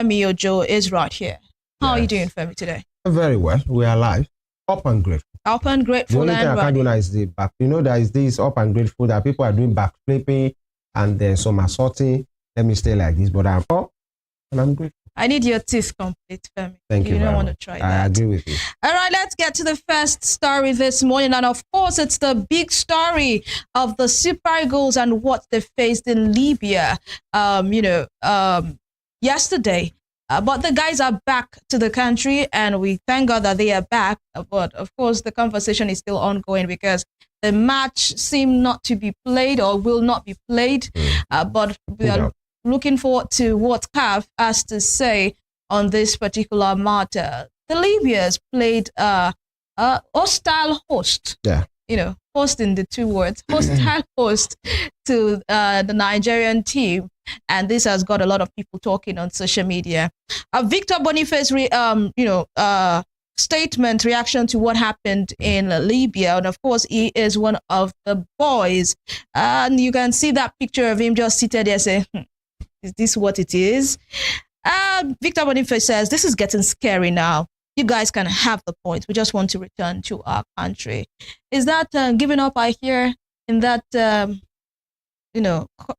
Femi Ojo is right here. How are you doing, Femi, today? Very well. We are alive. Up and grateful. Up and grateful. The only thing I can't do now is the back. You know, there is this up and grateful that people are doing back flipping and then some assaulting. Let me stay like this, but I'm up and I'm grateful. I need your teeth complete, Femi. Thank you. You don't want to try that. I agree with you. All right, let's get to the first story this morning. And of course, it's the big story of the Super Eagles and what they faced in Libya, yesterday. But the guys are back to the country, and we thank God that they are back. But of course, the conversation is still ongoing because the match seemed not to be played or will not be played. But we are looking forward to what CAF has to say on this particular matter. The Libyans played a hostile host. Yeah. You know, host in the two words, hostile host to the Nigerian team. And this has got a lot of people talking on social media. Victor Boniface, statement, reaction to what happened in Libya. And of course, he is one of the boys. And you can see that picture of him just seated there saying, is this what it is? Victor Boniface says, this is getting scary now. You guys can have the point. We just want to return to our country. Is that giving up, I hear, in that,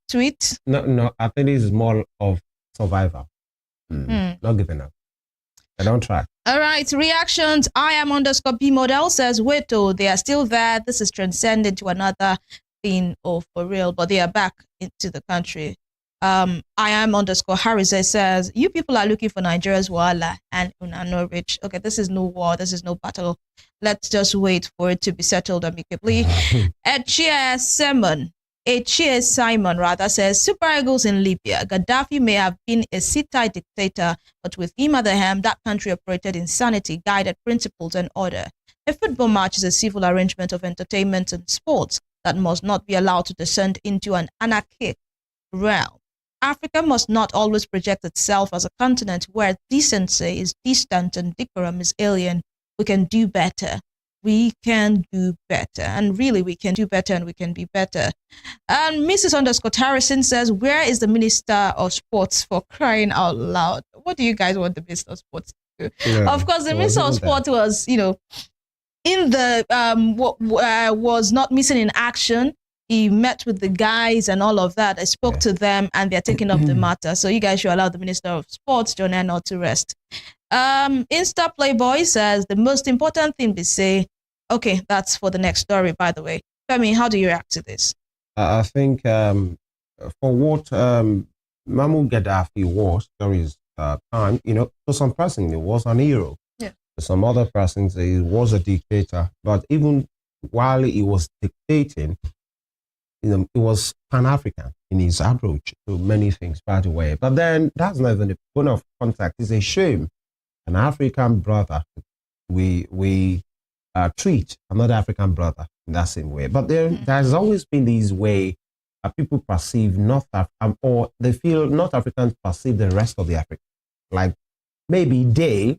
tweet? No, I think this is more of survival. Not giving up. I don't try. All right, reactions. I am_B model says, wait, oh, they are still there. This is transcending to another thing, or for real, but they are back into the country. I am_Harris says, you people are looking for Nigeria's wala and no rich. Okay, this is no war, this is no battle. Let's just wait for it to be settled amicably. Echie Simon says, Super Eagles in Libya. Gaddafi may have been a Sittite dictator, but with him at the helm, that country operated in sanity, guided principles and order. A football match is a civil arrangement of entertainment and sports that must not be allowed to descend into an anarchic realm. Africa must not always project itself as a continent where decency is distant and decorum is alien. We can do better. We can do better. And really, we can do better and we can be better. And Mrs_Harrison says, where is the Minister of Sports, for crying out loud? What do you guys want the Minister of Sports to do? Yeah, of course, the Minister of Sports was, in the, was not missing in action. He met with the guys and all of that. I spoke to them and they're taking up the matter. So you guys should allow the Minister of Sports, John Ennor, to rest. Insta Playboy says, the most important thing we say, okay, that's for the next story, by the way. Femi, how do you react to this? I think for what Muammar Gaddafi was during his time, for some persons, he was an hero. Yeah. For some other persons, he was a dictator. But even while he was dictating, it was Pan-African in his approach to many things, by the way. But then that's not even the point of contact. It's a shame. An African brother, we treat another African brother in that same way. But there's always been this way people perceive North Africa, or they feel North Africans perceive the rest of the Africa. Like maybe they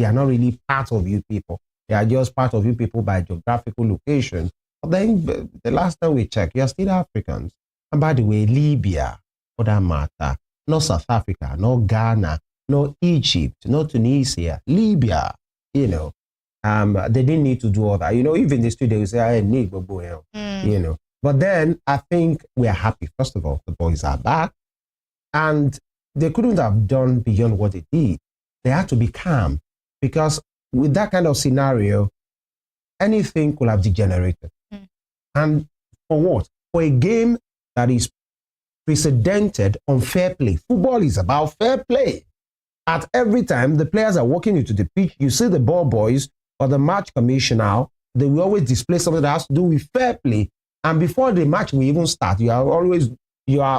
are not really part of you people. They are just part of you people by geographical location. But then the last time we checked, you're still Africans. And by the way, Libya, for that matter, not South Africa, not Ghana, not Egypt, not Tunisia, Libya, they didn't need to do all that. Even the studio, they say, I need Bobo, But then I think we are happy. First of all, the boys are back. And they couldn't have done beyond what they did. They had to be calm. Because with that kind of scenario, anything could have degenerated. And for what? For a game that is precedented on fair play. Football is about fair play. At every time the players are walking into the pitch, you see the ball boys or the match commissioner, they will always display something that has to do with fair play. And before the match will even start, you are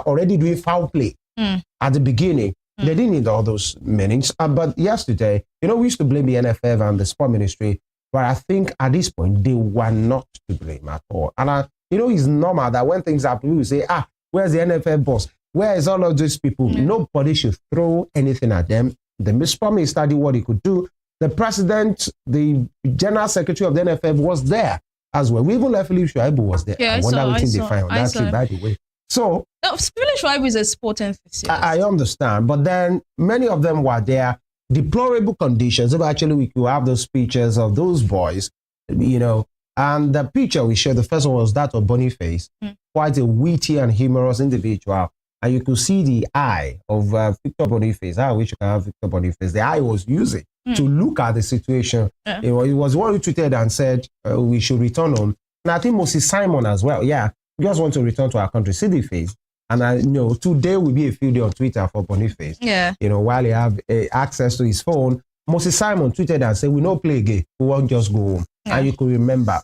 already doing foul play at the beginning. They didn't need all those meanings. But yesterday, we used to blame the NFF and the sport ministry. But I think at this point, they were not to blame at all. And, it's normal that when things happen, we will say, where's the NFF boss? Where is all of these people? Nobody should throw anything at them. The sport minister did what he could do. The president, the general secretary of the NFF was there as well. We even left Philip Shuaibu was there. Yeah, I wonder what they find on that trip, by the way. So Phyllis Schreiber is a sport enthusiast. I understand, but then many of them were there, deplorable conditions. If actually we could have those pictures of those boys, you know, and the picture we showed, the first one was that of Boniface, quite a witty and humorous individual. And you could see the eye of Victor Boniface. I wish you could have Victor Boniface. The eye was using to look at the situation. Yeah. It was one who tweeted and said we should return home. And I think Moses Simon as well. Yeah, we just want to return to our country. See the face. And I know today will be a field day on Twitter for Boniface. Yeah. You know, while he have access to his phone, Moses Simon tweeted and said, "We no play again. We won't just go home." Yeah. And you could remember,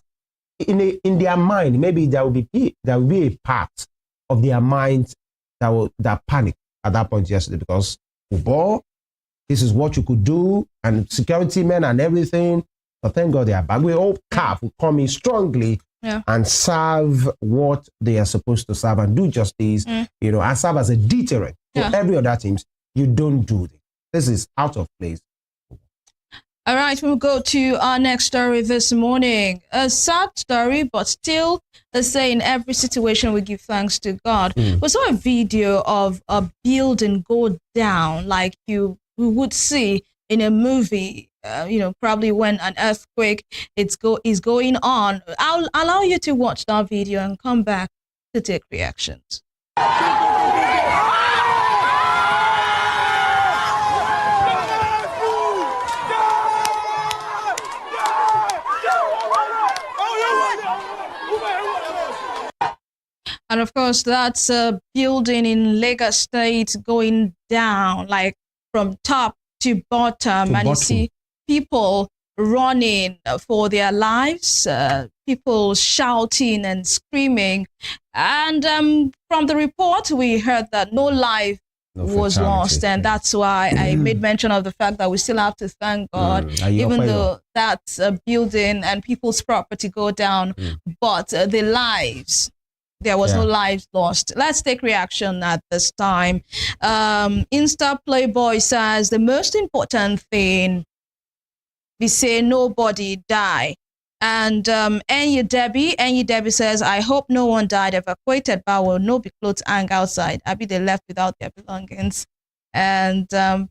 in their mind, maybe there will be a part of their mind that panic at that point yesterday, because football, this is what you could do, and security men and everything. But thank God they are back. We hope CAF will come in strongly and serve what they are supposed to serve and do justice, you know, and serve as a deterrent to every other teams. You don't do this. This is out of place. All right, we'll go to our next story this morning. A sad story, but still, let's say in every situation we give thanks to God. We saw a video of a building go down like you would see in a movie, you know, probably when an earthquake is going on. I'll allow you to watch that video and come back to take reactions. And of course, that's a building in Lagos State going down, like from top to bottom. You see people running for their lives, people shouting and screaming. And from the report, we heard that no life was lost. And that's why I made mention of the fact that we still have to thank God, even though that's a building and people's property go down, but the lives, there was no lives lost. Let's take reaction at this time. Insta Playboy says the most important thing, we say nobody die. And Enyi Debbie says, I hope no one died evacuated, but will no be clothes hang outside. I be they left without their belongings. And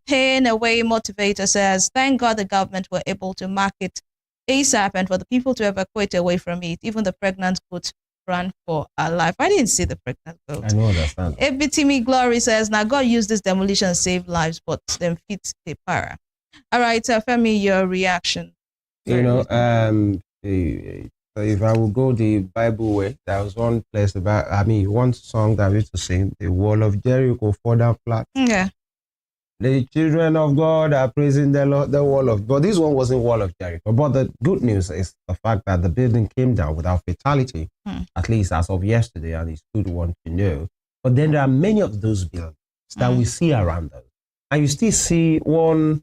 Pain Away Motivator says, thank God the government were able to mark it ASAP and for the people to evacuate away from it. Even the pregnant goat ran for her life. I didn't see the pregnant goat. I don't understand. Ebitimi Glory says, now God used this demolition to save lives, but them fit the para. All right, Femi, your reaction. You know, if I will go the Bible way, there was one place one song that we used to sing, the Wall of Jericho fall down flat. Yeah. The children of God are praising the Lord, the wall of, but this one wasn't Wall of Jericho. But the good news is the fact that the building came down without fatality, at least as of yesterday, and it's good one to know. But then there are many of those buildings that we see around us. And you still see one,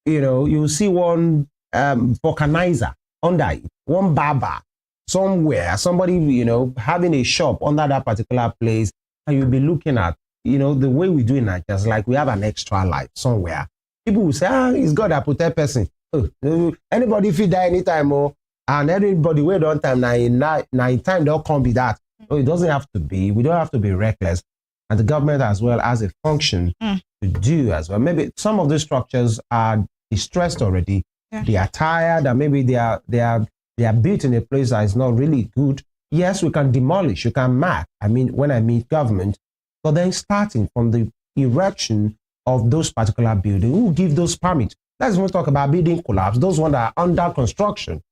you know, you see one vulcanizer under it, one barber somewhere, somebody, you know, having a shop under that particular place, and you'll be looking at, you know, the way we do in Nigeria, just like we have an extra life somewhere. People will say, it's God that protect person. Oh, anybody if you die anytime, and everybody wait on time, now in time they'll come be that. No, it doesn't have to be. We don't have to be reckless. And the government as well has a function to do as well. Maybe some of these structures are distressed already. Yeah. They are tired, and maybe they are built in a place that is not really good. Yes, we can demolish, you can mark. I mean, when I mean government, but then starting from the erection of those particular buildings, who give those permits? Let's even talk about building collapse, those ones that are under construction,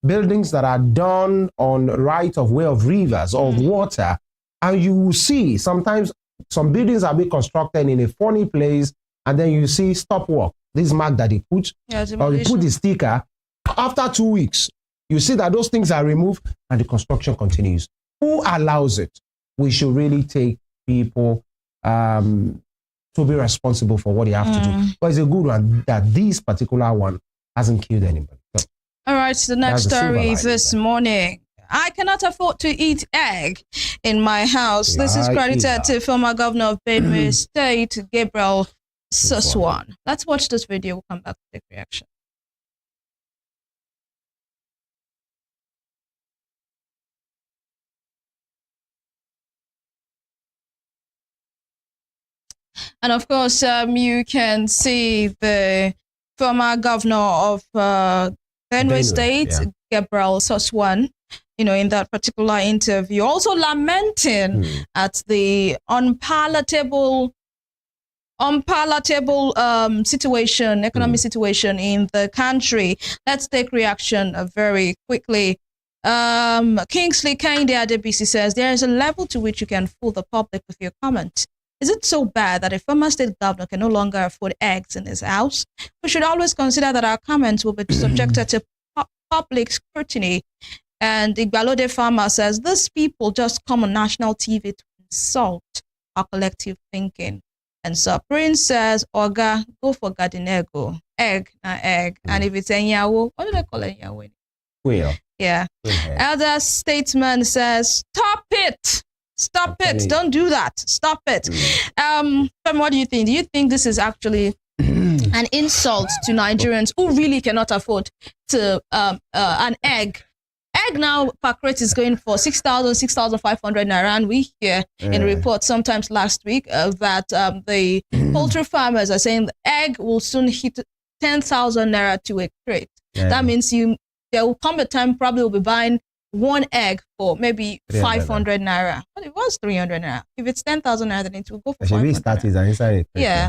buildings that are done on right of way of rivers, of water. And you will see sometimes some buildings are being constructed in a funny place, and then you see stop work. This mark that they put, or they put the sticker. After 2 weeks, you see that those things are removed and the construction continues. Who allows it? We should really take people to be responsible for what they have to do. But it's a good one that this particular one hasn't killed anybody. So, all right, so the next story this morning. I cannot afford to eat egg in my house. This is credited to former governor of Benue State, Gabriel Soswan. Let's watch this video. We'll come back to take reaction. And of course, you can see the former governor of Benue State, Gabriel Soswan, in that particular interview, also lamenting at the unpalatable situation, economic situation in the country. Let's take reaction very quickly. Kingsley Kinde Adebisi says, there is a level to which you can fool the public with your comment. Is it so bad that a former state governor can no longer afford eggs in his house? We should always consider that our comments will be subjected to public scrutiny. And Igbalode Farmer says, these people just come on national TV to insult our collective thinking. And so Prince says, Oga, go for Gardinego. Egg, not egg. And if it's Enyawo, what do they call Enyawo? Well. Yeah. Elder statesman says, stop it. Stop it. Don't do that. Stop it. What do you think? Do you think this is actually an insult to Nigerians who really cannot afford to an egg? Egg now per crate is going for 6,000, 6,500 naira. And we hear in reports sometimes last week that the poultry farmers are saying the egg will soon hit 10,000 naira to a crate. That means there will come a time probably will be buying one egg for maybe 500 naira. But it was 300 naira. If it's 10,000 naira, then it will go for 500 naira. Inside it. Yeah.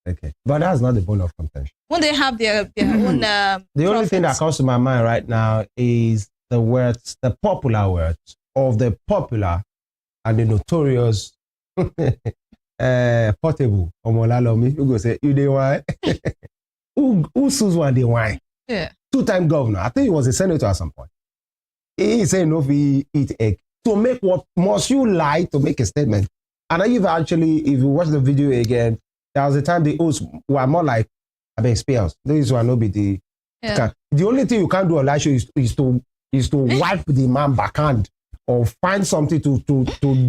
Okay. But that's not the bone of contention. When they have their own the only thing that comes to my mind right now is the popular words of the popular and the notorious Portable Omolalomi, who go say, you dey wine? Who sues one dey wine? Yeah. Two-time governor. I think he was a senator at some point. He said, no, we eat egg. To make what? Must you lie to make a statement? And if you watch the video again, there was a time the oaths were more like, I mean, spells. These were not be the... Yeah. The only thing you can't do on live show is to wipe the man backhand or find something to do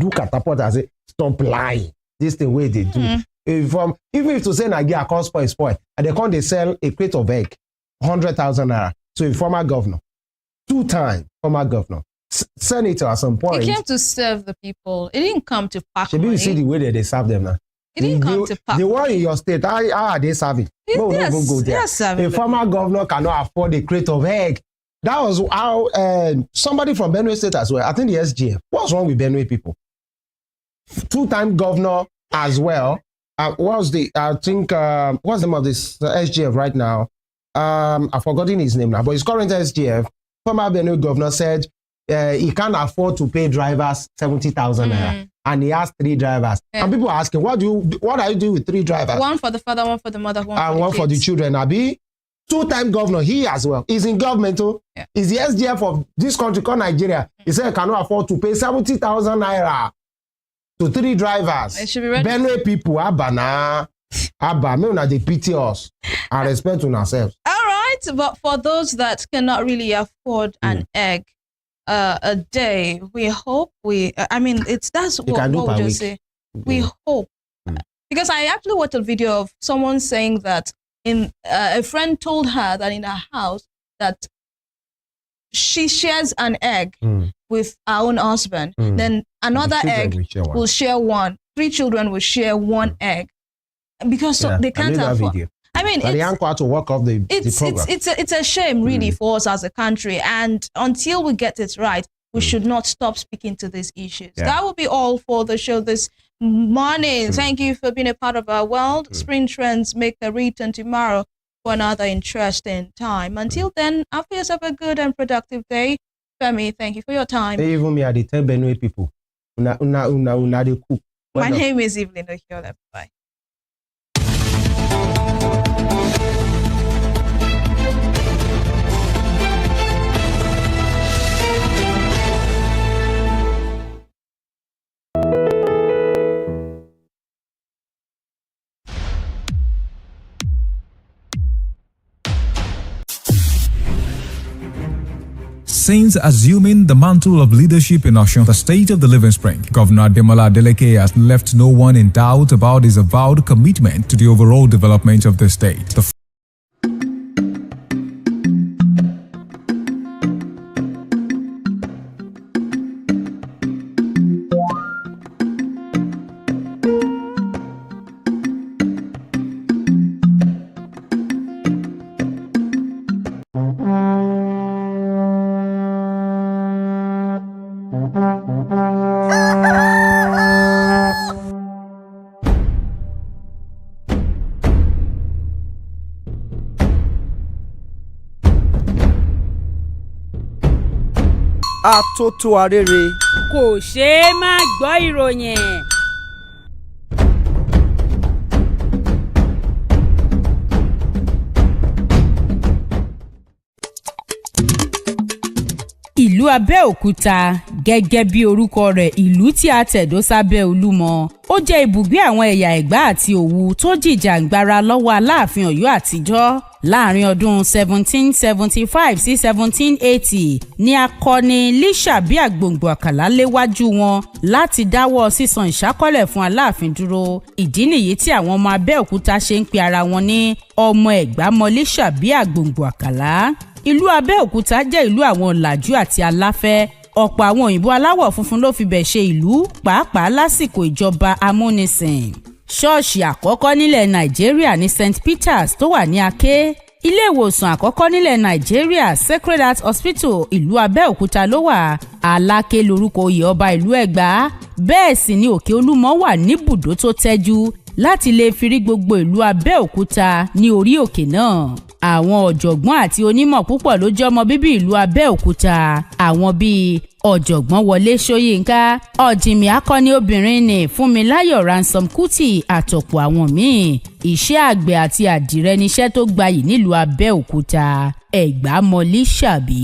catapult and say, stop lying. This is the way they do. Even if to say Nigeria can't spoil, and they sell a crate of egg, 100,000 naira. So a former governor, two-time former governor, senator at some point. He came to serve the people. It didn't come to pack Should you see the way that they serve them now? It didn't come to pack. The one in your state, how are they serving? No, yes, don't go there. A former governor cannot afford a crate of egg. That was how somebody from Benue State as well. I think the SGF. What's wrong with Benue people? Two-time governor as well. What's the name of this SGF right now? I've forgotten his name now, but his current SGF, former Benue governor, said he can't afford to pay drivers 70,000 naira, and he has 3 drivers. Yeah. And people are asking, what are you doing with 3 drivers? One for the father, one for the mother, one for the children. Abi, two-time governor, he as well. He's in government too. Yeah. He's the SGF of this country called Nigeria. He said he cannot afford to pay 70,000 naira to 3 drivers. It should be ready. Benue people, Abba, may they pity us and respect on ourselves. All right, but for those that cannot really afford an egg a day, we hope that's what we just say. We hope. Because I actually watched a video of someone saying that a friend told her that in her house that she shares an egg with her own husband. Then another egg will share one. 3 children will share one egg. Because they can't afford. I mean, it's to work off the program. It's a shame, really, for us as a country. And until we get it right, we should not stop speaking to these issues. Yeah. That will be all for the show this morning. Thank you for being a part of our world. Spring Trends make a return tomorrow for another interesting time. Until then, have yourself a good and productive day. Femi, thank you for your time. Even me, I tell Benue people, una they cook. My name is Evelyn Ochoa. Bye. Since assuming the mantle of leadership in Osun, the state of the Living Spring, Governor Ademola Adeleke has left no one in doubt about his avowed commitment to the overall development of the state. Àtótó arére. Kò ṣeé má gbọ́ ìròyìn. Ìlú Abẹ́òkúta gẹ́gẹ́ bí orúkọ rẹ̀, ìlú tí a tẹ̀dó sábẹ́ Olúmọ. Ó jẹ́ ibùgbé àwọn ẹ̀yà Ẹ̀gbá àti Òwu tó jìjàǹgbara lọ́wọ́ Aláàfin Ọ̀yọ́ àtijọ́. Láàrin ọdún 1775 sí 1780 ni akọni Lísàbí Àgbòǹgbò Àkàlà léwájú wọn láti dáwọ́ sísan ìṣákọ́lẹ̀ fún Aláàfin dúró. Ìdí nìyí tí àwọn ọmọ Abẹ́òkúta ṣe ń pe ara wọn ní ọmọ Ẹ̀gbá mọ Lísàbí Àgbòǹgbò Àkàlà. Ìlú Abẹ́òkúta jẹ́ ìlú àwọn ọ̀làjú àti aláfẹ́. Ọ̀pọ̀ àwọn òyìnbó aláwọ̀ funfun ló fi bẹ̀ ṣe ìlú, pàápàá lásìkò ìjọba amúnisìn. Ṣọ́ọ̀ṣì àkọ́kọ́ nílẹ̀ Nàìjíríà ní St. Peters tó wà ní Aké. Ilé ìwòsàn àkọ́kọ́ nílẹ̀ Nàìjíríà Sacred Heart Hospital ìlú Abẹ́òkúta ló wà. Aláké lorúkọ oyè ọba ìlú Ẹ̀gbá. Bẹ́ẹ̀ sì ni Òkè Olúmọ wà níbùdó tó tẹ́jú láti lè fi rí gbogbo ìlú Abẹ́òkúta ní orí òkè náà. Àwọn ọ̀jọ̀gbọ́n àti onímọ̀ púpọ̀ ló jẹ́ ọmọ bíbí ìlú Abẹ́òkúta. Àwọn bíi ọ̀jọ̀gbọ́n Wọlé Ṣóyínká, ọ̀jìnmí akọni obìnrin ní Fúnmiláyọ̀ Ransom Kuti àtọ̀pọ̀ àwọn míì. Iṣẹ́ àgbẹ̀ àti àdìrẹ níṣẹ́ tó gbayì nílùú Abẹ́òkúta. Ẹ̀gbá mọ Lísàbí.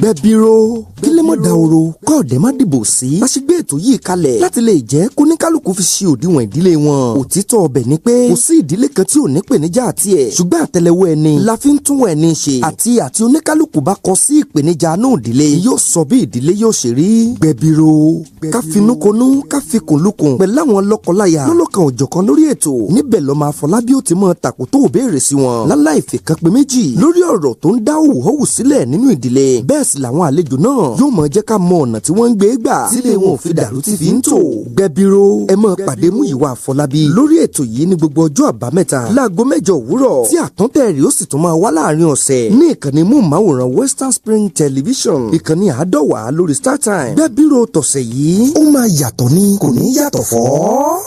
Gbẹ̀bíró kílẹ̀mọ̀ dàwòrò kọ́ọ̀dẹ́ má dìbò sí. bá ṣe gbé ètò yìí kalẹ̀ láti lè jẹ́ kóníkálùkù fi ṣe òdiwọ̀n ìdílé wọn. òtítọ́ ọbẹ̀ ni pé kò sí ìdílé kan tí ò ní ìpèníjà àti ẹ̀. ṣùgbọ́n àtẹ́lẹwọ́ ẹni la fi ń tún ẹni ṣe. àti oníkálùkù bá kọ sí ìpèníjà náà ìdílé yóò sọ bí ìdílé yóò ṣe rí. Gbẹ̀bíró ká finúkonú ká fikùnlukùn pẹ̀lú àwọn lọ́kọláya lọ́lọ́kan òjọ̀kan lórí ètò. níbẹ̀ lọ́mọ Afọlábí ó ti mọ tàkò tó béèrè sí wọn láláì fìkan pé méjì lórí ọ̀rọ̀ tó ń dá òwòhòwò sílẹ̀ nínú ìdílé. bẹ́ẹ̀ sì làwọn àlejò náà yóò mọ jẹ́ ká mọ ọ̀nà tí wọ́n ń gbé gbà sílé wọn ò fi dàrú tí fi ń tò. Gbẹ̀bíró ẹ máa pàdé Múyìwá Àfọlábí lórí ètò yìí ní gbogbo ọjọ́ àbámẹ́ta láago 8 òwúrọ̀ tí àtúntẹ̀ rẹ̀ ó sì tún máa wá láàrin ọ̀sẹ̀ ní ìkànnì móhùnmáwòrán Western Spring Television ìkànnì 110 lórí StarTime. Gbẹ̀bíró tọ̀sẹ̀ yìí ó máa yàtọ̀ ní kò ní yàtọ̀ fọ́.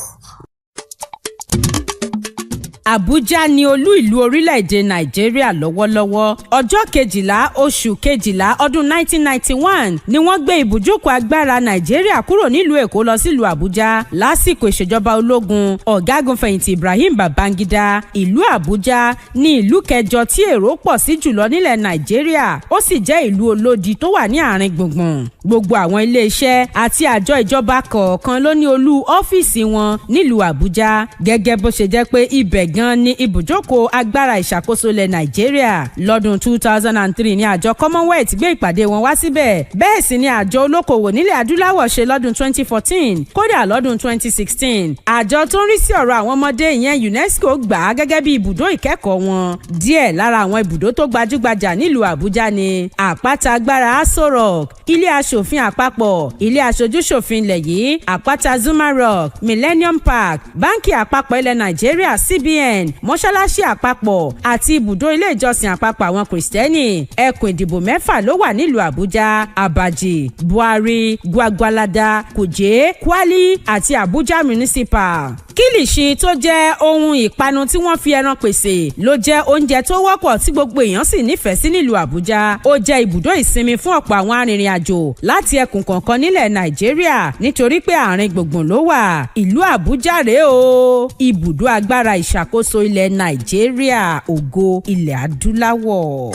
Àbújá ni olú ìlú orílẹ̀-èdè Nàìjíríà lọ́wọ́lọ́wọ́. Ọjọ́ 12 oṣù 12 ọdún 1991 ni wọ́n gbé ibùjókòó agbára Nàìjíríà kúrò nílùú Èkó lọ sílùú Àbújá lásìkò ìṣèjọba ológun ọ̀gágun-fẹ̀yìntì Ibrahim Babangida. Ìlú Àbújá ni ìlú kẹjọ tí èrò pọ̀ sí jùlọ nílẹ̀ Nàìjíríà. Ó sì jẹ́ ìlú olódi tó wà ní àárín gbùngbùn. Gbogbo àwọn ilé-iṣẹ́ àti àjọ ìjọba kọ̀ọ̀kan ló ní olú ọ́fíìsì wọn nílùú Àbújá. Gẹ́gẹ́ bó ṣe jẹ́ pé ibẹ̀ gan ni ibùjókòó agbára ìṣàkóso ilẹ̀ Nàìjíríà. Lọ́dún 2003 ni àjọ Commonwealth gbé ìpàdé wọn wá síbẹ̀. Bẹ́ẹ̀ sì ni àjọ olókoòwò nílẹ̀ adúláwọ̀ ṣe lọ́dún 2014. Kódà lọ́dún 2016 àjọ tó ń rí sí ọ̀rọ̀ àwọn ọmọdé ìyẹn UNESCO gbà á gẹ́gẹ́ bí ibùdó ìkẹ́kọ̀ọ́ wọn. Díẹ̀ lára àwọn ibùdó tó gbajúgbajà nílùú Àbújá ni àpáta agbára Aso Rock, ilé aṣòfin àpapọ̀, ilé aṣojúṣòfin ilẹ̀ yìí, àpáta Zuma Rock, Millennium Park, báńkì àpapọ̀ ilẹ̀ Nàìjíríà CBN, mọ́ṣáláṣí àpapọ̀ àti ibùdó ilé ìjọsìn àpapọ̀ àwọn Kìrìsìtẹ́nì. Ẹkùn ìdìbò 6 ló wà nílùú Àbújá: Abaji, Buhari, Gwagwalada, Kuje, Kwali àti Abuja Municipal. Kílìṣì tó jẹ́ ohun ìpanu tí wọ́n fi ẹran pèsè ló jẹ́ oúnjẹ tó wọ́pọ̀ tí gbogbo èèyàn sì nífẹ̀ẹ́ sí nílùú Àbújá. Ó jẹ́ ibùdó ìsinmi fún ọ̀pọ̀ àwọn arìnrìn-àjò láti ẹkùn kọ̀ọ̀kan nílẹ̀ Nàìjíríà nítorí pé àárín gbùngbùn ló wà. Ìlú Àbújá rèé o, ibùdó agbára ìṣàkóso ilẹ̀ Nàìjíríà, ògo ilẹ̀ adúláwọ̀.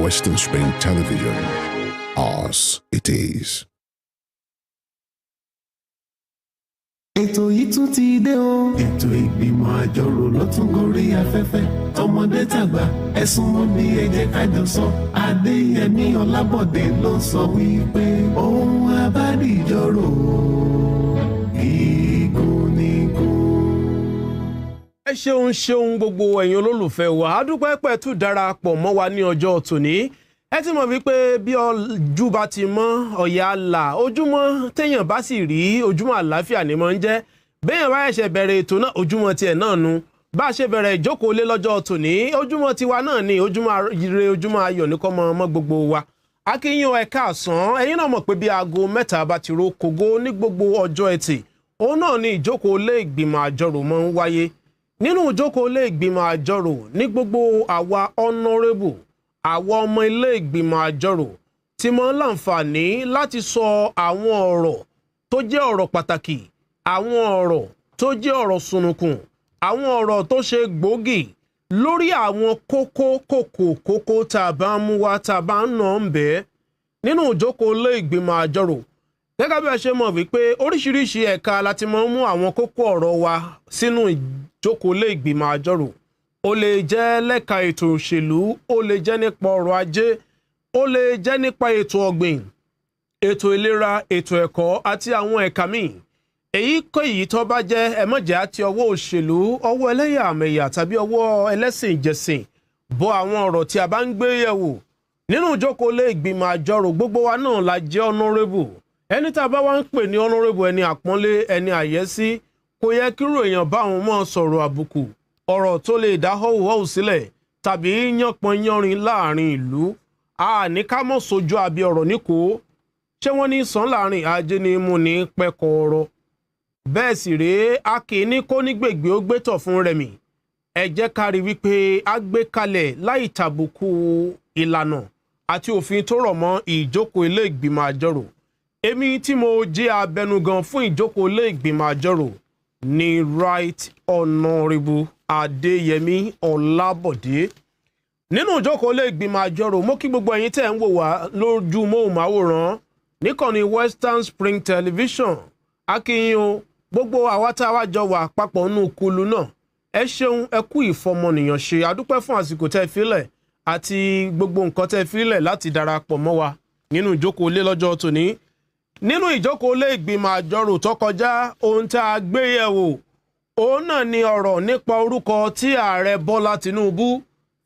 Western Spring Television. Ours it is. Ètò yìí tún ti dé o. Ètò ìgbìmọ̀ àjọrò ló tún gorí afẹ́fẹ́. Tọmọdé tàgbà ẹ súnmọ́ bí ẹ jẹ́ ká jọ sọ. Adéyẹmí Ọlábọ̀dé ló sọ wípé ohun abádìjọ́rò gígùn nígùn. Ẹ ṣeun gbogbo ẹ̀yin olólùfẹ́ wa. A dúpẹ́ pé tún darapọ̀ mọ́ wa ní ọjọ́ tòní. Ẹ ti mọ̀ wípé bí ojú bá ti mọ́ ọ̀yà là, ojúmọ́ téèyàn bá sì rí ojúmọ́ àlàáfíà ni mọ́ ń jẹ́. Béèyàn bá ṣẹ̀ṣẹ̀ bẹ̀rẹ̀ ètò náà ojúmọ́ tiẹ̀ náà nu. Bá ṣe bẹ̀rẹ̀ ìjókòó lé lọ́jọ́ tòní, ojúmọ́ tiwa náà ni ojúmọ́ ire ojúmọ́ ayọ̀ ní kó mọ́ gbogbo wa. Akínyìn ẹ káàsán, ẹ̀yin náà mọ̀ pé bí aago 3 bá ti ro kògó ní gbogbo ọjọ́ Ẹtì, òun náà ni ìjókòó lé ìgbìmọ̀ àjọrò mọ́ ń wáyé. Nínú ìjókòó lé ìgbìmọ̀ àjọrò ní gbogbo àwa honorable àwọn ọmọ ilé ìgbìmọ̀ àjọrò tí mọ́ láǹfààní láti sọ àwọn ọ̀rọ̀ tó jẹ́ ọ̀rọ̀ pàtàkì, àwọn ọ̀rọ̀ tó jẹ́ ọ̀rọ̀ sunukun, àwọn ọ̀rọ̀ tó ṣe gbòógì lórí àwọn kókó tá a bá ń mú wá tá a bá ń nà ń bẹ́ẹ̀ nínú ìjókòó ilé ìgbìmọ̀ àjọrò. Gẹ́gẹ́ bí ẹ ṣe mọ̀ wípé oríṣiríṣi ẹ̀ka láti mọ́ mú àwọn kókó ọ̀rọ̀ wa sínú ìjókòó ilé ìgbìmọ̀ àjọrò. Ó lè jẹ́ lẹ́ka ètò òṣèlú, ó lè jẹ́ nípa ọrọ̀ ajé, ó lè jẹ́ nípa ètò ọ̀gbìn, ètò ìlera, ètò ẹ̀kọ́ àti àwọn ẹ̀ka míì. Èyíkéyìí tó bá jẹ́ ẹ má jẹ́ àti ọwọ́ òṣèlú, ọwọ́ ẹlẹ́yàmẹ̀yà tàbí ọwọ́ ẹlẹ́sìn ìjẹsìn bọ àwọn ọ̀rọ̀ tí a bá ń gbé yẹ̀wò. Nínú ìjókòó ilé ìgbìmọ̀ àjọrò gbogbo wa náà la jẹ́ honorable. Ẹni tá a bá wá ń pè ní honorable, ẹni àpọ́nlé, ẹni àyẹ́sí, kò yẹ kírò èèyàn bá àwọn mọ́ sọ̀rọ̀ àbùkù, ọ̀rọ̀ tó lè dá họ́wùhọ́wù sílẹ̀ tàbí yánpọn yánrin láàrin ìlú. A ní ká mọ̀ sójú àbí ọ̀rọ̀ níkò. Ṣé wọ́n ní sàn láàrin ajé ni mú ní pẹ́kọ̀ ọ̀rọ̀? Bẹ́ẹ̀ sì rèé, a kì í ní kó ní gbègbè ó gbétọ̀ fún Rẹ̀mí. Ẹ jẹ́ ká rí wípé a gbé kalẹ̀ láì tàbùkù ìlànà àti òfin tó rọ̀ mọ́ ìjókòó ilé ìgbìmọ̀ àjọrò. Èmi tí mo jẹ́ abẹnugan fún ìjókòó ilé ìgbìmọ̀ àjọrò ni Right Honourable Adéyẹmí Ọlábọ̀dé. Nínú ìjókòó ilé ìgbìmọ̀ àjọrò, mo kí gbogbo ẹ̀yin tẹ́ ń wò wá lójú móhùnmáwòrán níkànnì Western Spring Television. Akínyìn o, gbogbo àwa tá a wá jọ wà papọ̀ nínú kulu náà. Ẹ ṣeun, ẹ kú ìfọmọnìyàn ṣe. Adúpẹ́ fún àsìkò tẹ́ filẹ̀ àti gbogbo nǹkan tẹ́ filẹ̀ láti darapọ̀ mọ́ wa nínú ìjókòó ilé lọ́jọ́ tòní. Nínú ìjókòó ilé ìgbìmọ̀ àjọrò tó kọjá, ohun tá a gbé yẹ̀wò òun náà ni ọ̀rọ̀ nípa orúkọ tí ààrẹ Bọ́lá Tinubu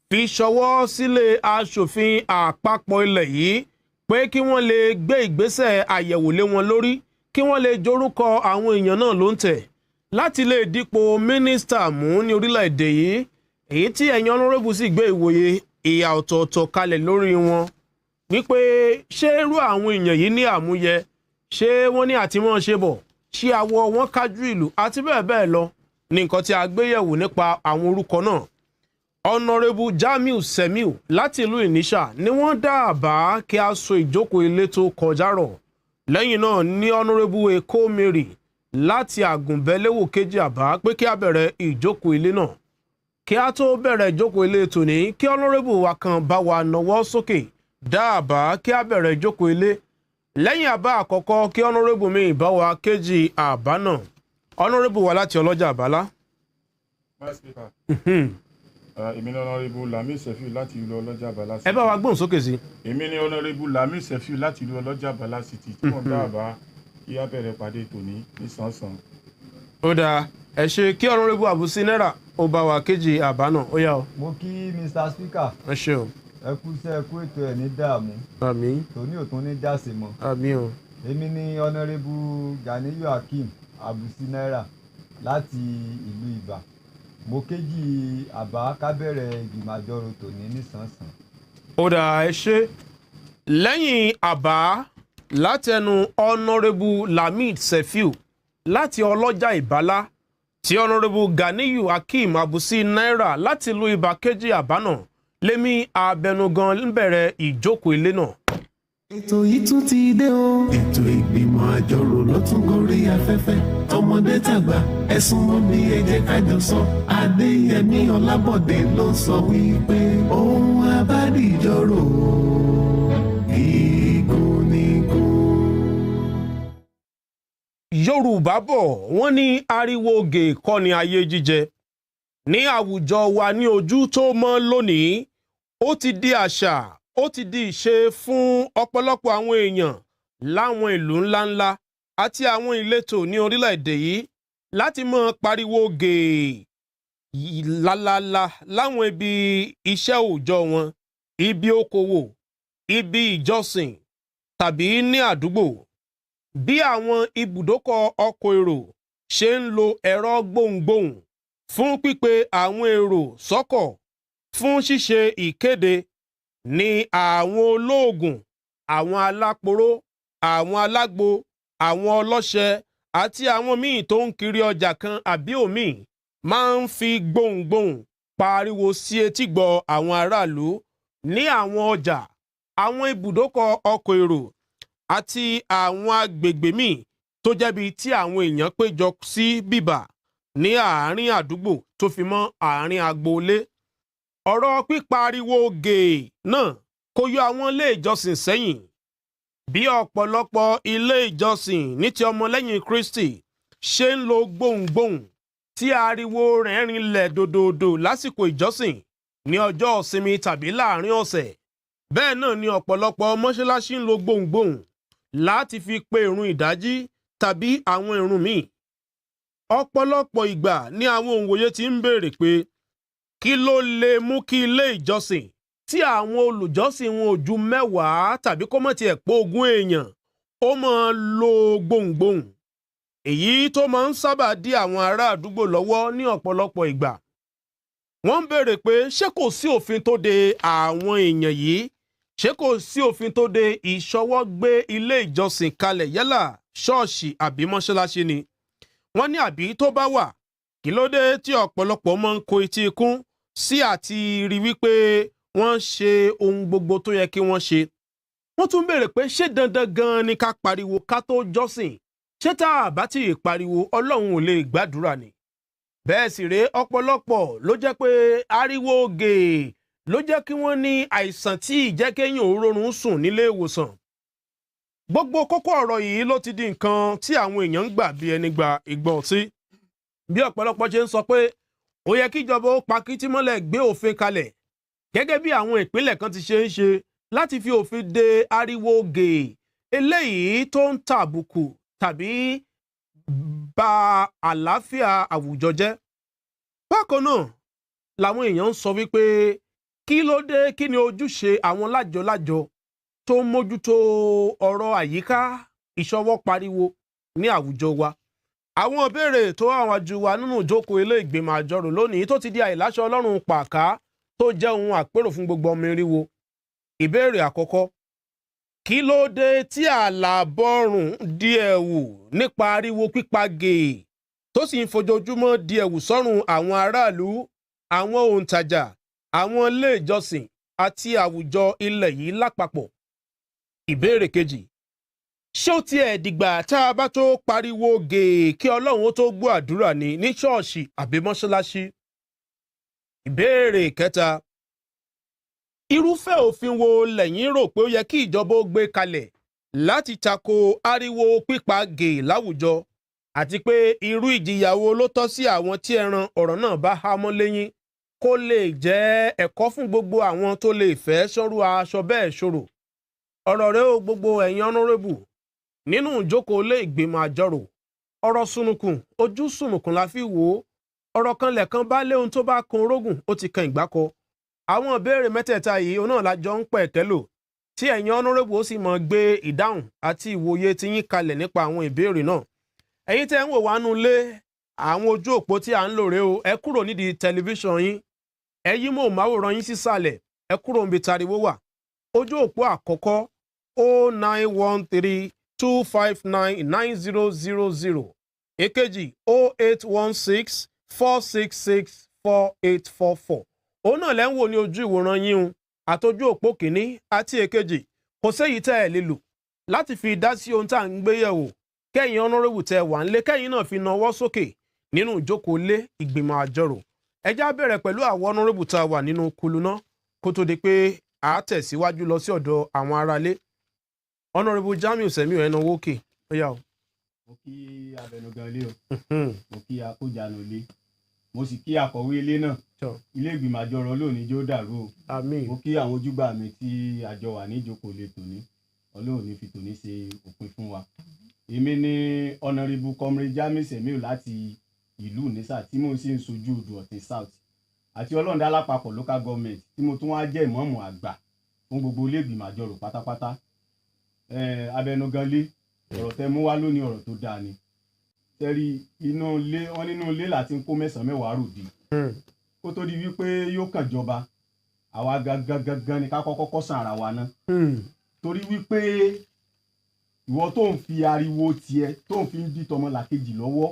fi ṣọwọ́ sílé aṣòfin àpapọ̀ ilẹ̀ yìí pé kí wọ́n lè gbé ìgbésẹ̀ àyẹ̀wò lé wọn lórí, kí wọ́n lè jorúkọ àwọn èèyàn náà ló ń tẹ̀ láti lè dípò mínísítà mú ní orílẹ̀-èdè yìí. Èyí tí ẹ̀yin honorable sì gbé ìwòye ìyà ọ̀tọ̀ọ̀tọ̀ kalẹ̀ lórí wọn wípé ṣé irú àwọn èèyàn yìí ní àmúyẹ, ṣé wọ́n ní àtìmọ́ ṣe bọ̀, ṣé àwọ̀ wọn kájú ìlú àti bẹ́ẹ̀ bẹ́ẹ̀ lọ ní nǹkan tí a gbé yẹ̀wò nípa àwọn orúkọ náà. Honourable Jamiu Semiu láti ìlú Ìníṣà ni wọ́n dá àbá kí a so ìjókòó ilé tó kọjá rọ̀. Lẹ́yìn náà ní Honourable Eko Mary láti Àgùnbẹ́lẹ́wò kejì àbá pé kí a bẹ̀rẹ̀ ìjókòó ilé náà. Kí a tó bẹ̀rẹ̀ ìjókòó ilé tòní, kí Honourable wa kan bá wa nawọ́ sókè dá àbá kí a bẹ̀rẹ̀ ìjókòó ilé. Lẹ́yìn àbá àkọ́kọ́ kí Honourable mi bá wa kejì àbá náà. Honourable wa láti Ọlọ́jà Àbálá. Èmi ni Honourable Lami Sefiu láti ìlú Ọlọ́jà Àbálá. Ẹ bá wa gbóhùn sókè sí. Èmi ni Honourable Lami Sefiu láti ìlú Ọlọ́jà Àbálá City tí wọ́n dá àbá kí a bẹ̀rẹ̀ pàdé tòní ní sánsan. Ó dáa, ẹ ṣe kí Honourable Abusi Naira ó bá wa kejì àbá náà. Ó yá o. Mo kí Mr. Speaker. Ẹ ṣé o. Ẹ kú iṣẹ́, ẹ kú ètò ẹ̀ ní dààmú. Àmín. Tòní ò tún ní jáse mọ́. Àmín o. Èmi ni Honourable Ganiyu Hakeem Abusi Naira láti ìlú Ìbà. Mo kéjì àbá kábẹ̀rẹ̀ ìgbìmọ̀ àjọrò tòní nísànsàn. Ó dáa, ẹ ṣe. Lẹ́yìn àbá látẹnu Honourable Lamid Sefiu láti Ọlọ́jà Ìbálá tí Honourable Ganiyu Hakeem Abusi Naira láti ìlú Ìbà kejì àbá náà, lèmi abẹnugan ń bẹ̀rẹ̀ ìjókòó ilé náà. Ètò yìí tún ti dé o. Ètò ìgbìmọ̀ àjọrò ló tún gorí afẹ́fẹ́. Tọmọdé tàgbà ẹ súnmọ́ bí ẹ jẹ́ ká jọ sọ. Adéyẹmí Ọlábọ̀dé ló sọ wípé ohun abádìjọ́rò Yorùbá bọ̀ wọ́n ní ariwo oge kọ́ ni ayé jíjẹ. Ní àwùjọ wa ní ojú tó mọ́ lónìí, ó ti di àṣà, ó ti di ìṣe fún ọ̀pọ̀lọpọ̀ àwọn èèyàn láwọn ìlú ńláńlá àti àwọn ìletò ní orílẹ̀-èdè yìí láti máa pariwo oge lálálá láwọn ibi iṣẹ́ òòjọ́ wọn, ibi okòwò, ibi ìjọsìn tàbí ní àdúgbò. Bí àwọn ibùdókọ̀ ọkọ̀ èrò ṣe ń lo ẹ̀rọ gbohùngbohùn fún pípe àwọn èrò sọ́kọ̀ fún ṣíṣe ìkéde, ní àwọn olóògùn, àwọn aláporó, àwọn alágbo, àwọn ọlọ́ṣẹ àti àwọn míì tó ń kiri ọjà kan àbí òmíì máa ń fi gbohùngbohùn pariwo sí etígbọ̀ àwọn aráàlú ní àwọn ọjà, àwọn ibùdókọ̀ ọkọ̀ èrò àti àwọn agbègbè míì tó jẹ́bi tí àwọn èèyàn péjọ sí bíbà ní àárín àdúgbò tó fi mọ́ àárín agboolé. Ọ̀rọ̀ pípariwo gèè náà kò yọ àwọn ilé ìjọsìn sẹ́yìn. Bí ọ̀pọ̀lọpọ̀ ilé ìjọsìn ní ti ọmọlẹ́yìn Kristi ṣe ń lo gbohùngbohùn tí ariwo rẹ̀ rinlẹ̀ dòdòdò lásìkò ìjọsìn ní ọjọ́ ìsinmi tàbí láàrin ọ̀sẹ̀, bẹ́ẹ̀ náà ni ọ̀pọ̀lọpọ̀ mọ́ṣáláṣí ń lo gbohùngbohùn láti fi pe ìrun ìdájí tàbí àwọn ìrun míì. Ọ̀pọ̀lọpọ̀ ìgbà ni àwọn òǹwòye ti ń béèrè pé kí ló lè mú kí ilé ìjọsìn tí àwọn olùjọ́sìn wọn ò ju 10 tàbí kó má tiẹ̀ pé 20 èèyàn ó máa lo gbohùngbohùn, èyí tó máa ń sábà dí àwọn ará àdúgbò lọ́wọ́ ní ọ̀pọ̀lọpọ̀ ìgbà. Wọ́n ń béèrè pé ṣé kò sí òfin tó de àwọn èèyàn yìí? Ṣé kò sí òfin tó de ìṣọwọ́ gbé ilé ìjọsìn kalẹ̀ yálà ṣọ́ọ̀ṣì àbí mọ́ṣáláṣí ni? Wọ́n ní àbí tó bá wà, kí ló dé tí ọ̀pọ̀lọpọ̀ máa ń kó etí ikún sí àti rí wípé wọ́n ṣe ohun gbogbo tó yẹ kí wọ́n ṣe? Wọ́n tún béèrè pé ṣé dandan gan ni ká pariwo ká tó jọ́sìn? Ṣé tá a bá ti pariwo Ọlọ́run ò lè gbàdúrà ni? Bẹ́ẹ̀ sì rèé, ọ̀pọ̀lọpọ̀ ló jẹ́ pé ariwo gèè ló jẹ́ kí wọ́n ní àìsàn tí ìjẹ́kẹ́yìn òórùn sùn nílé ìwòsàn. Gbogbo kókó ọ̀rọ̀ yìí ló ti di nǹkan tí àwọn èèyàn ń gbà bí ẹni gba ìgbọ̀n ọtí. Bí ọ̀pọ̀lọpọ̀ ṣe ń sọ pé ó yẹ kí ìjọba ó pa kìtìmọ́lẹ̀ gbé òfin kalẹ̀ gẹ́gẹ́ bí àwọn ìpínlẹ̀ kan ti ṣe ń ṣe láti fi òfin de ariwo gèè eléyìí tó ń tàbùkù tàbí ba àlàáfíà àwùjọ jẹ́. Bákan náà làwọn èèyàn ń sọ wípé kí ló dé, kí ni ojúṣe àwọn lájọ-lájọ tó ń mójútó ọ̀rọ̀ àyíká ìṣọwọ́ pariwo ní àwùjọ wa? Àwọn ìbéèrè tó àwọn ajú wa nínú ìjókòó ilé ìgbìmọ̀ àjọrò lónìí tó ti di àìláṣọ Ọlọ́run pàká tó jẹ́ ohun àpérò fún gbogbo ọmọ eriwo. Ìbéèrè àkọ́kọ́: kí ló dé tí àlàbọ̀rùn di ẹ̀wù nípa ariwo pípa gèè tó sì ń fojoojúmọ́ di ẹ̀wù sọ́rùn àwọn aráàlú, àwọn òǹtajà, àwọn ilé ìjọsìn àti àwùjọ ilẹ̀ yìí lápapọ̀? Ìbéèrè kejì: ṣé ó tiẹ̀ dìgbà tá a bá tó pariwo gèè kí Ọlọ́run ó tó gbọ́ àdúrà ní ṣọ́ọ̀ṣì àbí mọ́ṣáláṣí? Ìbéèrè kẹta: irúfẹ́ òfin wo lẹ̀yin rò pé ó yẹ kí ìjọba ó gbé kalẹ̀ láti tako ariwo pípa gèè láwùjọ, àti pé irú ìjìyà wo ló tọ́ sí àwọn tí ẹran ọ̀rọ̀ náà bá há mọ́ lẹ́yìn, kó lè jẹ́ ẹ̀kọ́ fún gbogbo àwọn tó lè fẹ́ sọ́rú aṣọ bẹ́ẹ̀ ṣòro? Ọ̀rọ̀ rẹ̀ ó gbogbo ẹ̀yin honorable nínú ìjókòó ilé ìgbìmọ̀ àjọrò. Ọ̀rọ̀ sunukun ojú sunukun la fi wò ó. Ọ̀rọ̀ kan lẹ̀kan bá lé ohun tó bá kan orógùn ó ti kan ìgbákọ. Àwọn ìbéèrè mẹ́tẹ̀ẹ̀ta yìí òun náà lájọ ń pẹ̀kẹ́ lò tí ẹ̀yin honorable ó sì mọ̀ gbé ìdáhùn àti ìwòye ti yín kalẹ̀ nípa àwọn ìbéèrè náà. Ẹ̀yin tẹ́ ń wò wá nú ilé, àwọn ojú òpó tí à ń lò rèé o, ẹ kúrò nídìí tẹlifíṣàn yín, ẹ yí móhùnmáwòrán yín sísàlẹ̀, ẹ kúrò níbi tariwo wà. Ojú òpó àkọ́kọ́ 0913-259-9000, èkejì 0816-466-4844. Òun náà lẹ́ ń wò ní ojú ìwòran yín un, àtọjú òpó kìíní àti èkejì. Kò séyìí tẹ́ ẹ lè lò láti fi dá sí ohun tá à ń gbé yẹ̀wò. Kẹ́yìn honorable tẹ́ wà ńlé, kẹ́yìn náà fi nawọ́ sókè nínú ìjókòó ilé ìgbìmọ̀ àjọrò. Ẹ já bẹ̀rẹ̀ pẹ̀lú àwọn honorable tá a wà nínú kulu náà kó tó di pé a tẹ̀síwájú lọ sí ọ̀dọ̀ àwọn aráalé. Honorable Jamiu Semiu ẹ̀nà wókè ó yá o. mo kí abẹnugan ilé o mo kí akójànú ilé mo sì kí akọ̀wé ilé náà ilé ìgbìmọ̀ àjọrò lónìí jó dàrú o mo kí àwọn ojúgbà mi tí àjọ wà ní ìjókòó lè tòní Ọlọ́run ní fi tòní ṣe òpin fún wa èmi ni honourable comrade Jamiu Semiu láti ìlú Ìnísà tí mo sì ń sojú Odò Ọ̀tìn South àti Ọlọ́rundá lápapọ̀ local government tí mo tún wá jẹ́ ìmọ̀ọ́mù àgbà fún gbogbo ilé ìgbìmọ̀ àjọrò pátápátá abẹnugan ilé ọ̀rọ̀ tẹ́ mú wá lónìí ọ̀rọ̀ tó dáa ni tẹ́rí inú ilé wọn nínú ilé láti ń kó mẹ́sàn-án mẹ́wàá ròdì kó tó di wípé yóò kàn jọba àwa gangan ni ká kọ́kọ́ sàn ara wa ná torí wípé ìwọ tó ń fi ariwo tiẹ̀ tó ń fi ń dí tọmọlàkejì lọ́wọ́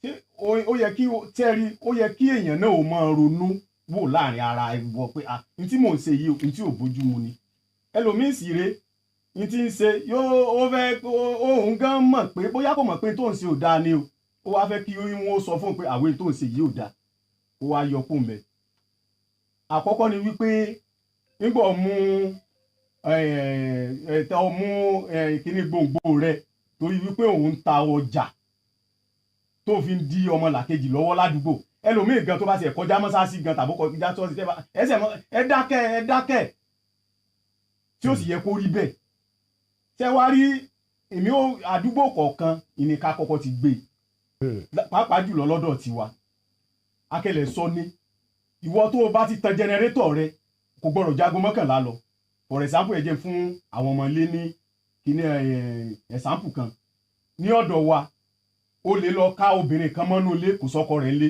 ṣé ó yẹ kí tẹ́rí ó yẹ kí èèyàn náà ò máa ronú wò láàrin ara ìwọ pé n tí mò ń ṣe yìí n tí ò bójú mu ni ẹlòmíín sì rèé n tí ń ṣe yóò ó fẹ́ òun gan mọ̀ pé bóyá kò mọ̀ pé tó ń ṣe ò dáa ni o ó wá fẹ́ kí wọ́n sọ fún un pé àwọn tó ń ṣe yìí ò dáa ó wá yọ kó mbẹ. àkọ́kọ́ ni wípé nígbà mú kíní gbòǹgbò rẹ torí wípé òun ta ọjà tó fi ń di ọmọ làkejì lọ́wọ́ ládùúgbò ẹlòmíì gan tó bá ṣe kọjá mọ́sáàsì gan tàbí kọjá tó ṣe ẹsẹ̀ mọ́ ẹ dákẹ́ tí ó sì yẹ kó rí bẹ́ẹ̀ ṣé wá rí èmi ó àdúgbò kọ̀ọ̀kan ìníká kọ́kọ́ ti gbé pàápàá jùlọ lọ́dọ̀ tiwa akẹ́lẹ̀ sọ ní ìwọ tó o bá ti tan jẹnẹrétọ̀ rẹ kò gbọ́dọ̀ jágo mọ́kànlá lọ for example ẹ jẹ́ fún àwọn ọmọ ilé ní kíní example kan ní ọ̀dọ̀ wa ó lè lọ ká obìnrin kan mọ́nú ilé kò sọ́kọ rẹ̀ lé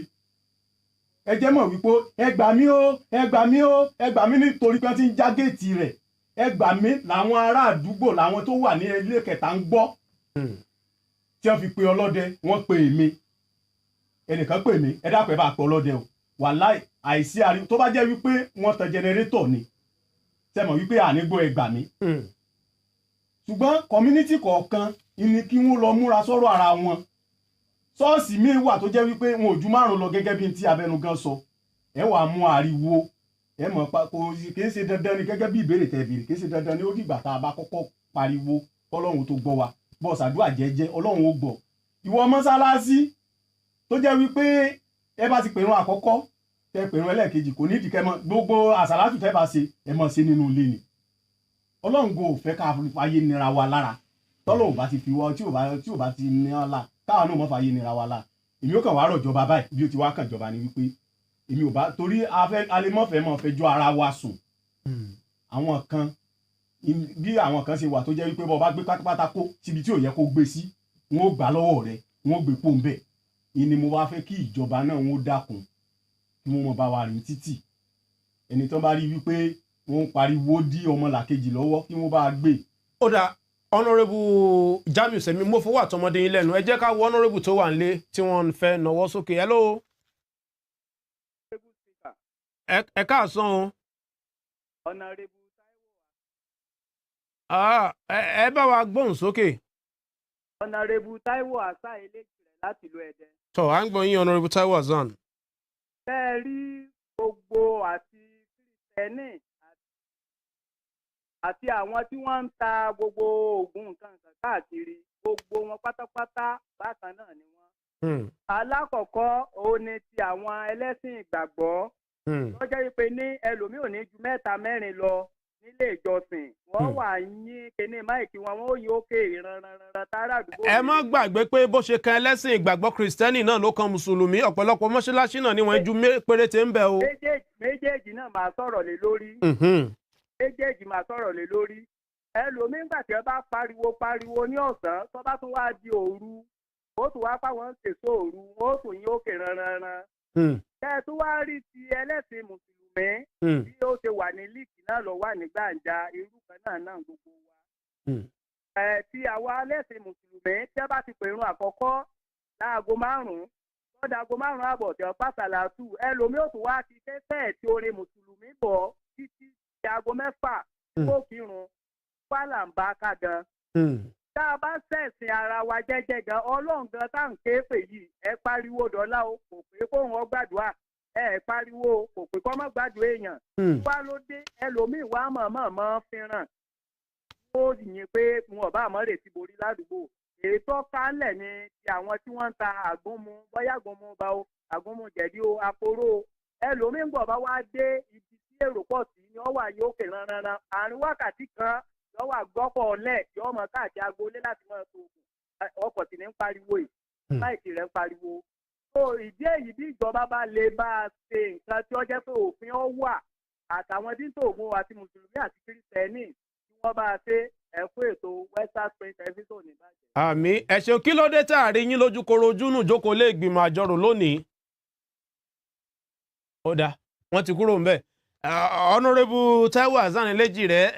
ẹ jẹ́ mọ̀ wípé ẹ gbà mí o ẹ gbà mí o ẹ gbà mí nítorí pé wọ́n ti ń já géètì rẹ̀ ẹ gbà mí làwọn ará àdúgbò làwọn tó wà ní ilé kẹta ń gbọ́ tí wọ́n fi pe ọlọ́dẹ wọ́n pe èmi ẹnìkan pè mí ẹ dápẹ́ bá pe ọlọ́dẹ o wàláì àìsí ariwo tó bá jẹ́ wípé wọ́n tan jẹnẹrétọ̀ ni ṣe mọ̀ wípé ànígbó ẹ gbà mí ṣùgbọ́n community kọ̀ọ̀kan ni kí wọ́n lọ múra sọ́rọ̀ ara wọn ṣọ́ọ̀ṣì míì wà tó jẹ́ wípé wọn ò ju 5 lọ gẹ́gẹ́ bí ti abẹnugan sọ ẹ wàá mú ariwo ẹ mọ̀ kò kìí ṣe dandan ni gẹ́gẹ́ bí ìbéèrè tẹ̀ béèrè kìí ṣe dandan ni ó dìgbà tá a bá kọ́kọ́ pariwo Ọlọ́run tó gbọ́ wa bọ́ ṣàdúrà jẹ́jẹ́ Ọlọ́run ó gbọ́ ìwọ mọ́sálásí tó jẹ́ wípé ẹ bá ti pèrún àkọ́kọ́ tẹ pèrún ẹlẹ́ẹ̀kejì kò nídìí kẹ́ mọ́ gbogbo àsàlátù tẹ́ bá ṣe ẹ mọ̀ ṣe nínú ilé ni Ọlọ́run kò fẹ́ ká fàyè nira wa lára tọ́lọ́run bá ti fi wá tí ò bá ti ní ọ́la káwa náà mọ̀ fàyè nira wa lára èmi ó kàn wá rọ̀ jọba báyìí bí ó ti wá kàn jọba ni wípé èmi ò bá torí alẹ́mọ̀fẹ́ mọ̀ fẹ́ jọ ara wa sùn àwọn kan bí àwọn kan ṣe wà tó jẹ́ wípé bọ́ bá gbé pátápátá kó síbi tí ò yẹ kó gbé sí wọn ó gbà lọ́wọ́ rẹ̀ wọn ó gbé pò ń bẹ̀ ìní mo wá fẹ́ kí ìjọba náà wọn ó dákun kí wọ́n mọ̀ bá wa rìn títì ẹni tó bá rí wípé wọ́n ń pariwo dí ọmọ làkejì lọ́wọ́ kí wọ́n bá gbé. ó dà honourable Jamiu Semiu mo fọwọ́ àtọmọdé yín lẹ́nu ẹ jẹ́ ká wo honourable tó wà nílé tí wọ́n fẹ́ nọwọ́ sókè hello. ẹ káàsán o. ẹ bá wa gbóhùn sókè. Honourable Taiwo Asa Elégìrẹ́ láti ìlú Ẹdẹ. tọ́ à ń gbọ́ yín honourable Taiwo Hasan. bẹ́ẹ̀ rí gbogbo àti kìrìtẹ́nì àti àwọn tí wọ́n ń ta gbogbo oògùn nǹkan káàkiri gbogbo wọn pátápátá bákan náà ni wọ́n. alákọ̀ọ́kọ́ òun ni ti àwọn ẹlẹ́sìn ìgbàgbọ́ tó jẹ́ wípé ní ẹlòmíì ò ní ju 3-4 lọ nílé ìjọsìn wọ́n wà yín kíní máìkì wọn ó yí òkè ìrànràn tààrà àdúgbò. ẹ má gbàgbé pé bó ṣe kan ẹlẹ́sìn ìgbàgbọ́ kìrìsìtẹ́nì náà ló kan mùsùlùmí ọ̀pọ̀lọpọ̀ mọ́ṣáláṣí náà ni wọ́n ju péréte ń bẹ o. méjèèjì náà máa sọ̀rọ̀ lé lórí. méjèèjì máa sọ̀rọ̀ lé lórí. ẹlòmíì gbà tí ẹ bá pariwo ní ọ̀sán tó bá tún wá di òru ó tún wá fáwọn ṣèṣọ òru ó tún yín òkè ìrànràn. kẹ́ ẹ tún wá rí ti ẹlẹ́sìn mùsùlùmí bí ó ṣe wà ní líìkì náà lọ wà ní gbàǹjà irú kan náà gbogbo wa. ti àwa ẹlẹ́sìn mùsùlùmí tí a bá ti pèrún àkọ́kọ́ láago 5 lọ́dà aago 5 àbọ̀ tí ọ̀pá sàlátù ẹlòmíì ò tún wá ti kẹ́sẹ̀ tí orin mùsùlùmí bọ̀ títí di aago 6 kó kírun pálá ń bá ká gan. tá a bá ṣẹ̀sìn ara wa jẹ́jẹ́ gan ọlọ́run gan tá à ń ké pè yìí ẹ pariwo dọ́là o kò pé kóun ọ gbàdúrà ẹ pariwo kò pé kọ́ mọ́ gbàdúrà èèyàn. wá ló dé ẹlòmíì wá mọ̀ọ́mọ̀ fẹ́ràn ó yìn pé wọn bá àmọ́ retí borí ládùúgbò èyí tó kálẹ̀ ni ti àwọn tí wọ́n ń ta àgúnmu bóyá àgúnmu bá o àgúnmu jẹ̀dí o àporó o ẹlòmíín gbọ̀ bá wá dé ibi tí èrò pọ̀ sí ni wọ́n wà yókè ranran àárín wákàtí kan yóò wà gbọ́pọ̀ ọ̀lẹ́ yóò mọ̀ káàkiri agboolé láti mọ̀ tó ọkọ̀ sì ní ń pariwo yìí láìsí rẹ̀ ń pariwo. so ìdí èyí bí ìjọba bá lè bá a ṣe nǹkan tí ó jẹ́ pé òfin ó wà àtàwọn díntò ògùn àti mùsùlùmí àti kírísítẹ́nì tí wọ́n bá a ṣe ẹ̀kú ètò Western Spring Television ní ìbàjẹ́. àmì ẹ ṣeun kí ló dé tá a rí yín lójú korojú nù jókòó lé ìgbìmọ̀ àjọrò lónìí. ó dáa wọ́n ti kúrò ńbẹ̀. Honourable Taiwo Hassan-Eleji rẹ̀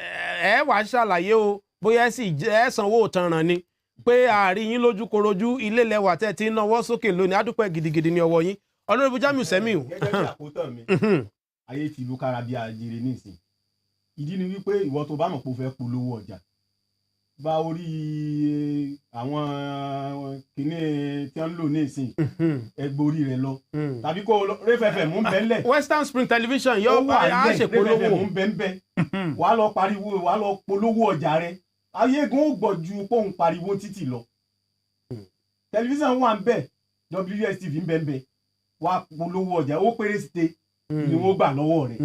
ẹ wá ṣàlàyé o bóyá ẹ sanwó òtanràn ni pé àárín yín lójú korojú ilé lẹ́wà tẹ́ ti ń náwó sókè lónìí adúpẹ́ gidigidi ní ọwọ́ yín. Honourable Jamiu Semiu. gẹ́gẹ́ bí àkótán mi ayé ti lu kára bí ajere nísìn ìdí ni wípé ìwọ tó bá mọ̀ pé o fẹ́ polówó ọjà bá orí àwọn kìíní tí wọ́n ń lò ní ìsìn ẹgbẹ́ orí rẹ̀ lọ tàbí kó réfẹ̀fẹ̀ mú bẹ́ńlẹ̀. Western Spring Television yóò wá á ṣe polówó réfẹ̀fẹ̀ mú bẹ́ńbẹ́ wàá lọ pariwo wàá lọ polówó ọjà rẹ̀ ayégun ó gbọ́ ju pọ́ùn pariwo títì lọ. tẹlifíṣàn wà ń bẹ̀ WSTV ń bẹ́ńbẹ́ wàá polówó ọjà ó péré sí ni wọ́n gbà lọ́wọ́ rẹ̀.